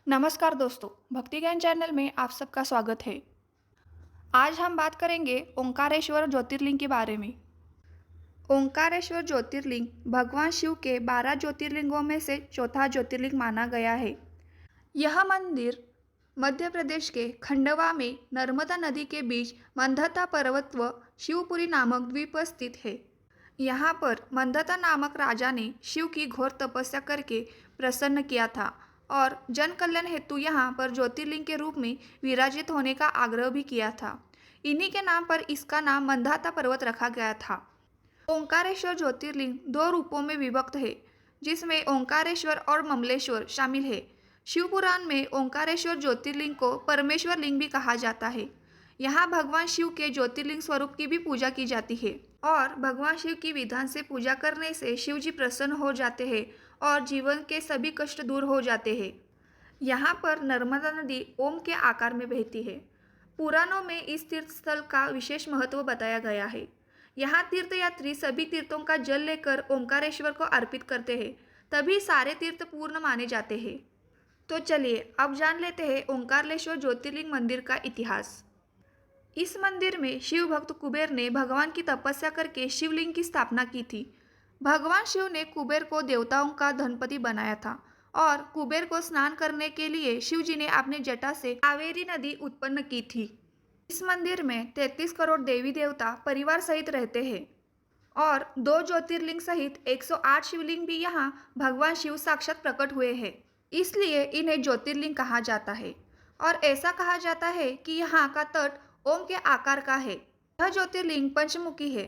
नमस्कार दोस्तों, भक्ति ज्ञान चैनल में आप सबका स्वागत है। आज हम बात करेंगे ओंकारेश्वर ज्योतिर्लिंग के बारे में। ओंकारेश्वर ज्योतिर्लिंग भगवान शिव के 12 ज्योतिर्लिंगों में से चौथा ज्योतिर्लिंग माना गया है। यह मंदिर मध्य प्रदेश के खंडवा में नर्मदा नदी के बीच मंदता पर्वत व शिवपुरी नामक द्वीप पर स्थित है। यहाँ पर मंदता नामक राजा ने शिव की घोर तपस्या करके प्रसन्न किया था और जन कल्याण हेतु यहाँ पर ज्योतिर्लिंग के रूप में विराजित होने का आग्रह भी किया था। इन्हीं के नाम पर इसका नाम मंदाता पर्वत रखा गया था। ओंकारेश्वर ज्योतिर्लिंग दो रूपों में विभक्त है, जिसमें ओंकारेश्वर और ममलेश्वर शामिल है। शिव पुराण में ओंकारेश्वर ज्योतिर्लिंग को परमेश्वर लिंग भी कहा जाता है। यहाँ भगवान शिव के ज्योतिर्लिंग स्वरूप की भी पूजा की जाती है और भगवान शिव की विधान से पूजा करने से शिव जी प्रसन्न हो जाते हैं और जीवन के सभी कष्ट दूर हो जाते हैं। यहाँ पर नर्मदा नदी ओम के आकार में बहती है। पुराणों में इस तीर्थ स्थल का विशेष महत्व बताया गया है। यहाँ तीर्थयात्री सभी तीर्थों का जल लेकर ओंकारेश्वर को अर्पित करते हैं, तभी सारे तीर्थ पूर्ण माने जाते हैं। तो चलिए अब जान लेते हैं ओंकारेश्वर ज्योतिर्लिंग मंदिर का इतिहास। इस मंदिर में शिव भक्त कुबेर ने भगवान की तपस्या करके शिवलिंग की स्थापना की थी। भगवान शिव ने कुबेर को देवताओं का धनपति बनाया था और कुबेर को स्नान करने के लिए शिव जी ने अपनी जटा से कावेरी नदी उत्पन्न की थी। इस मंदिर में 33 करोड़ देवी देवता परिवार सहित रहते हैं और 2 ज्योतिर्लिंग सहित 108 शिवलिंग भी यहाँ भगवान शिव साक्षात प्रकट हुए हैं। इसलिए इन्हें ज्योतिर्लिंग कहा जाता है और ऐसा कहा जाता है कि यहाँ का तट ओम के आकार का है। यह ज्योतिर्लिंग पंचमुखी है।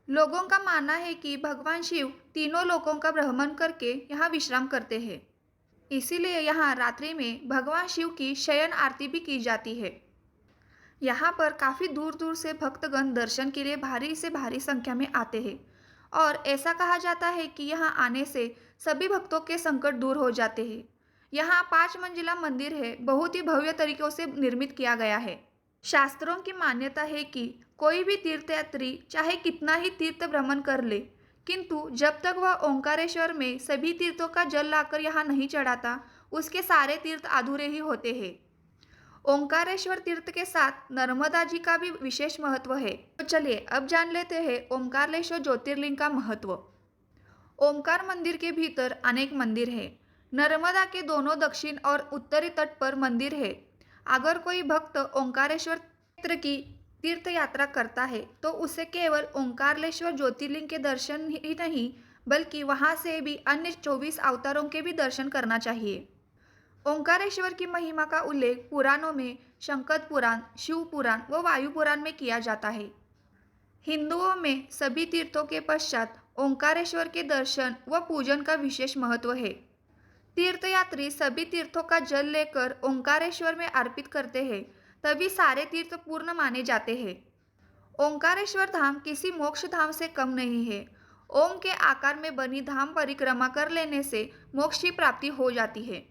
लोगों का मानना है कि भगवान शिव तीनों लोकों का भ्रमण करके यहाँ विश्राम करते हैं। इसीलिए यहाँ रात्रि में भगवान शिव की शयन आरती भी की जाती है। यहाँ पर काफ़ी दूर दूर से भक्तगण दर्शन के लिए भारी से भारी संख्या में आते हैं और ऐसा कहा जाता है कि यहाँ आने से सभी भक्तों के संकट दूर हो जाते हैं। यहाँ 5 मंजिला मंदिर है, बहुत ही भव्य तरीकों से निर्मित किया गया है। शास्त्रों की मान्यता है कि कोई भी तीर्थयात्री चाहे कितना ही तीर्थ भ्रमण कर ले, किंतु जब तक वह ओंकारेश्वर में सभी तीर्थों का जल लाकर यहाँ नहीं चढ़ाता, उसके सारे तीर्थ अधूरे ही होते हैं। ओंकारेश्वर तीर्थ के साथ नर्मदा जी का भी विशेष महत्व है। तो चलिए अब जान लेते हैं ओंकारेश्वर ज्योतिर्लिंग का महत्व। ओंकार मंदिर के भीतर अनेक मंदिर हैं। नर्मदा के दोनों दक्षिण और उत्तरी तट पर मंदिर है। अगर कोई भक्त ओंकारेश्वर क्षेत्र की तीर्थ यात्रा करता है तो उसे केवल ओंकारेश्वर ज्योतिर्लिंग के दर्शन ही नहीं, बल्कि वहां से भी अन्य 24 अवतारों के भी दर्शन करना चाहिए। ओंकारेश्वर की महिमा का उल्लेख पुराणों में शंकर पुराण, शिव पुराण व वायु पुराण में किया जाता है। हिंदुओं में सभी तीर्थों के पश्चात ओंकारेश्वर के दर्शन व पूजन का विशेष महत्व है। तीर्थयात्री सभी तीर्थों का जल लेकर ओंकारेश्वर में अर्पित करते हैं, तभी सारे तीर्थ पूर्ण माने जाते हैं। ओंकारेश्वर धाम किसी मोक्ष धाम से कम नहीं है। ओम के आकार में बनी धाम परिक्रमा कर लेने से मोक्ष की प्राप्ति हो जाती है।